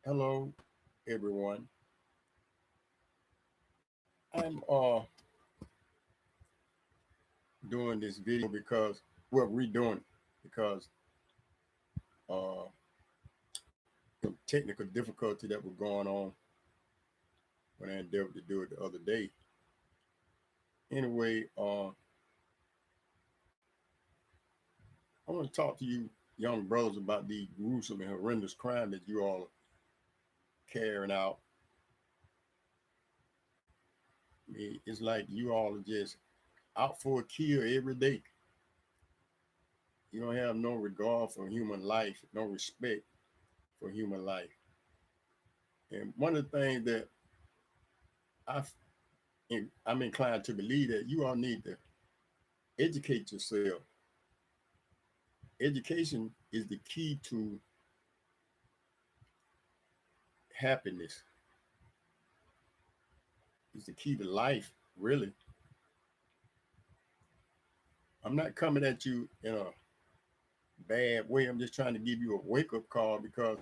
Hello, everyone. I'm doing this video because we're redoing it because uh some technical difficulty that was going on when I endeavored to do it the other day. Anyway, I want to talk to you young brothers about the gruesome and horrendous crime that you all are carrying out. I mean, it's like you all are just out for a kill every day. You don't have no regard for human life, no respect for human life. And one of the things that I I'm inclined to believe that you all need to educate yourself. Education is the key to happiness. It's the key to life, really. I'm not coming at you in a bad way. I'm just trying to give you a wake up call because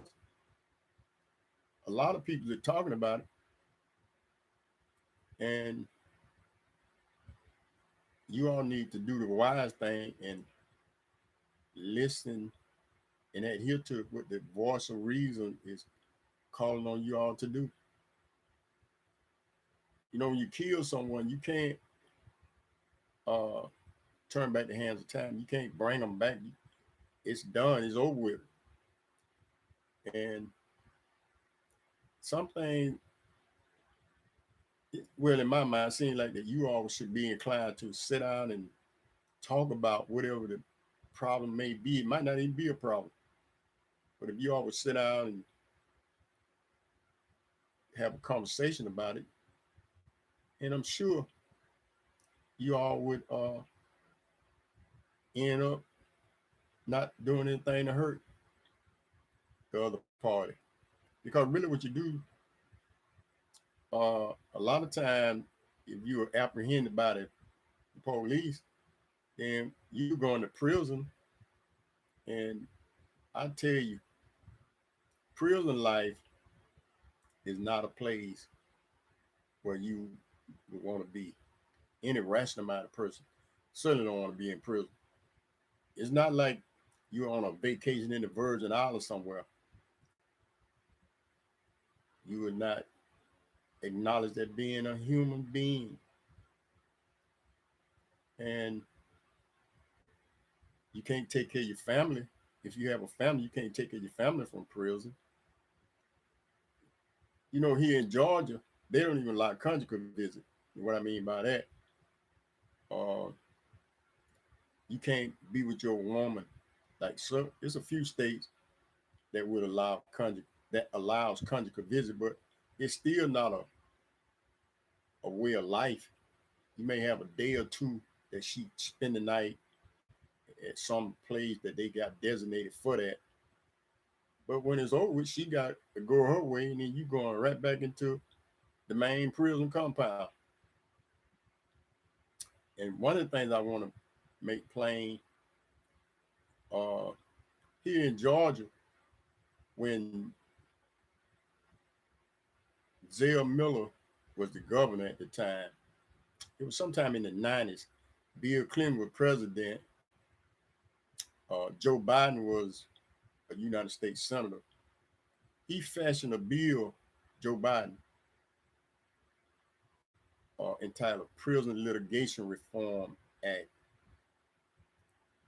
a lot of people are talking about it, and you all need to do the wise thing and listen and adhere to what the voice of reason is calling on you all to do. You know, when you kill someone, you can't uh, turn back the hands of time. You can't bring them back. It's done. It's over with. And something, well, in my mind, seems like that you all should be inclined to sit down and talk about whatever the problem may be. It might not even be a problem, but if you all would sit down and have a conversation about it, and I'm sure you all would end up not doing anything to hurt the other party. Because really, what you do, a lot of time, if you are apprehended by the police, then you go into prison. And I tell you, prison life is not a place where you would want to be. Any rational minded person certainly don't want to be in prison. It's not like you're on a vacation in the Virgin Islands somewhere. You would not acknowledge that being a human being. And you can't take care of your family. If you have a family, you can't take care of your family from prison. You know, here in Georgia, they don't even allow conjugal visit. What I mean by that, uh, you can't be with your woman. Like, so there's a few states that would allow conjugal that allows conjugal visit, but it's still not a way of life. You may have a day or two that she spend the night at some place that they got designated for that. But when it's over with, she got to go her way, and then you going right back into the main prison compound. And one of the things I want to make plain, uh, here in Georgia, when Zell Miller was the governor at the time, it was sometime in the 90s. Bill Clinton was president. Joe Biden was a United States senator. He fashioned a bill, Joe Biden, entitled Prison Litigation Reform Act.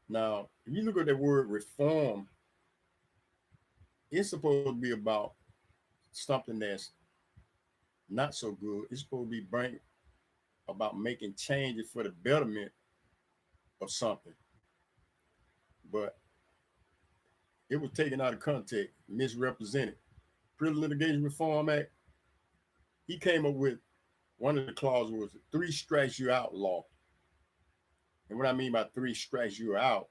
Now, if you look at that word reform, it's supposed to be about something that's not so good. It's supposed to be about making changes for the betterment of something. But it was taken out of context, misrepresented. Prison Litigation Reform Act, he came up with one of the clauses was three strikes you out law. And what I mean by three strikes you out,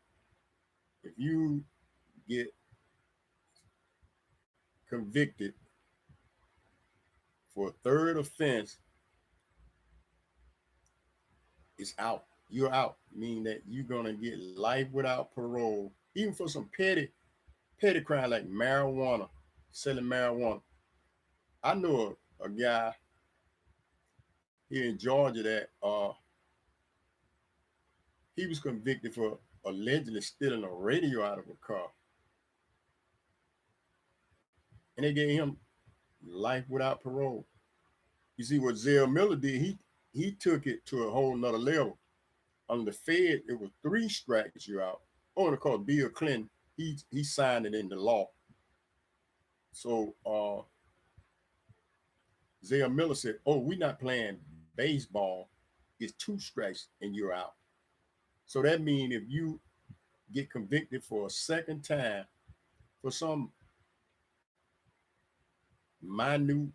if you get convicted for a third offense, it's out. You're out, meaning that you're gonna get life without parole, even for some petty crime like marijuana, selling marijuana. I know a guy here in Georgia that he was convicted for allegedly stealing a radio out of a car, and they gave him life without parole. You see what Zell Miller did? He took it to a whole nother level. On the Fed, it was 3 strikes you out. Oh, and of course, Bill Clinton, he signed it into law. So Zell Miller said, "Oh, we're not playing baseball. It's 2 strikes and you're out." So that means if you get convicted for a second time for some minute,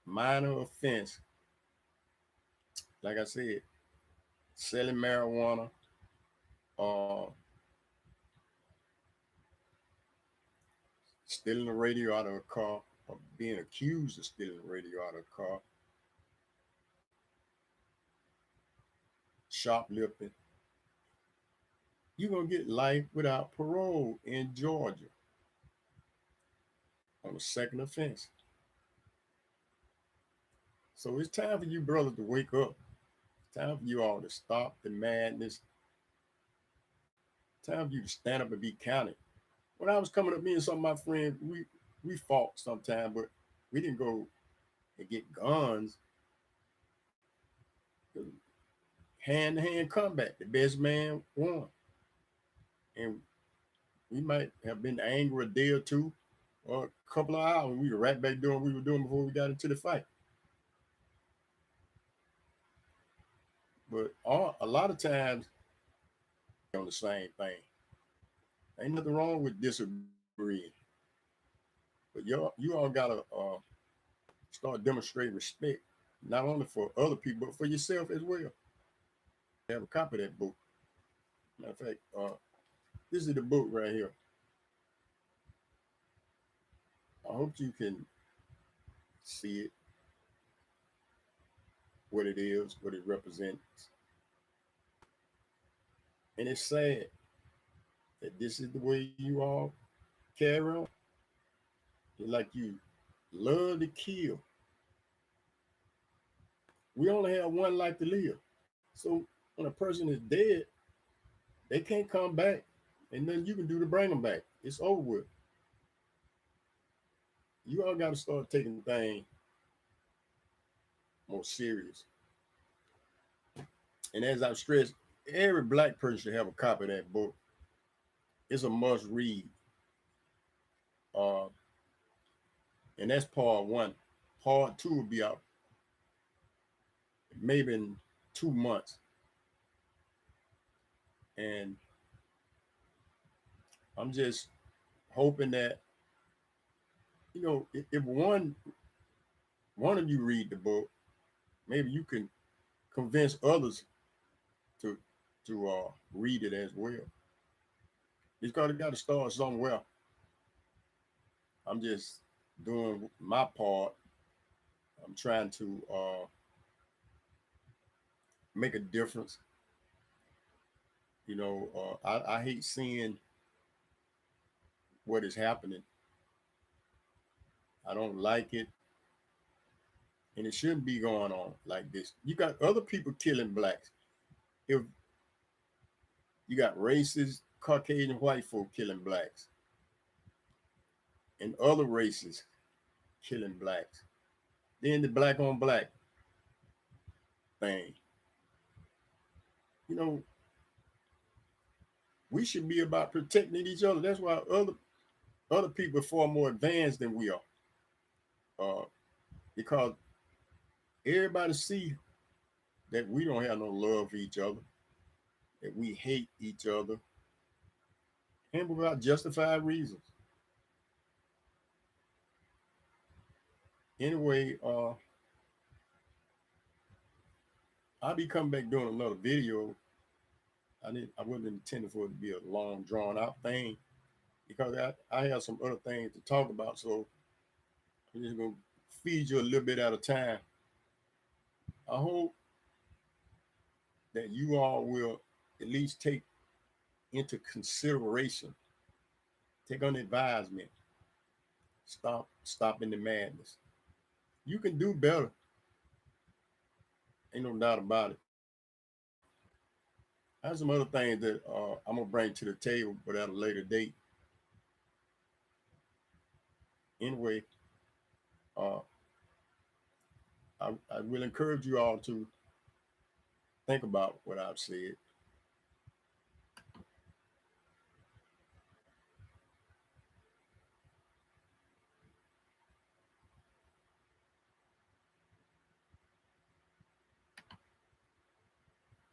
minor offense, like I said, selling marijuana, uh, stealing the radio out of a car, or being accused of stealing the radio out of a car, shoplifting, you're going to get life without parole in Georgia on a second offense. So it's time for you brothers to wake up. It's time for you all to stop the madness. It's time for you to stand up and be counted. When I was coming up, me and some of my friends, we fought sometimes, but we didn't go and get guns. Hand to hand combat. The best man won. And we might have been angry a day or two or a couple of hours. We were right back doing what we were doing before we got into the fight. But a lot of times on the same thing. Ain't nothing wrong with disagreeing. But you all gotta start demonstrating respect, not only for other people, but for yourself as well. Have a copy of that book. Matter of fact, this is the book right here. I hope you can see it, what it is, what it represents. And it's sad that this is the way you all carry on. It's like you love to kill. We only have one life to live. So when a person is dead, they can't come back, and nothing you can do to bring them back. It's over with. You all got to start taking things more serious. And as I've stressed, every black person should have a copy of that book. It's a must read. Uh, and that's part one. Part two will be out maybe in 2 months. And I'm just hoping that, if one of you read the book, maybe you can convince others to read it as well. It's got to start somewhere. I'm just doing my part. I'm trying to make a difference. I hate seeing what is happening. I don't like it, and it shouldn't be going on like this. You got other people killing blacks. If you got racist Caucasian white folk killing blacks, and other races killing blacks, then the black on black thing. You know, we should be about protecting each other. That's why other people are far more advanced than we are, uh, because everybody see that we don't have no love for each other, that we hate each other, and without justified reasons. Anyway, I'll be coming back doing another video. I wasn't intending for it to be a long drawn out thing because I have some other things to talk about. So I'm just gonna feed you a little bit at a time. I hope that you all will at least take into consideration, take on advisement, stopping the madness. You can do better. Ain't no doubt about it. I have some other things that I'm gonna bring to the table, but at a later date. Anyway, uh, I will encourage you all to think about what I've said.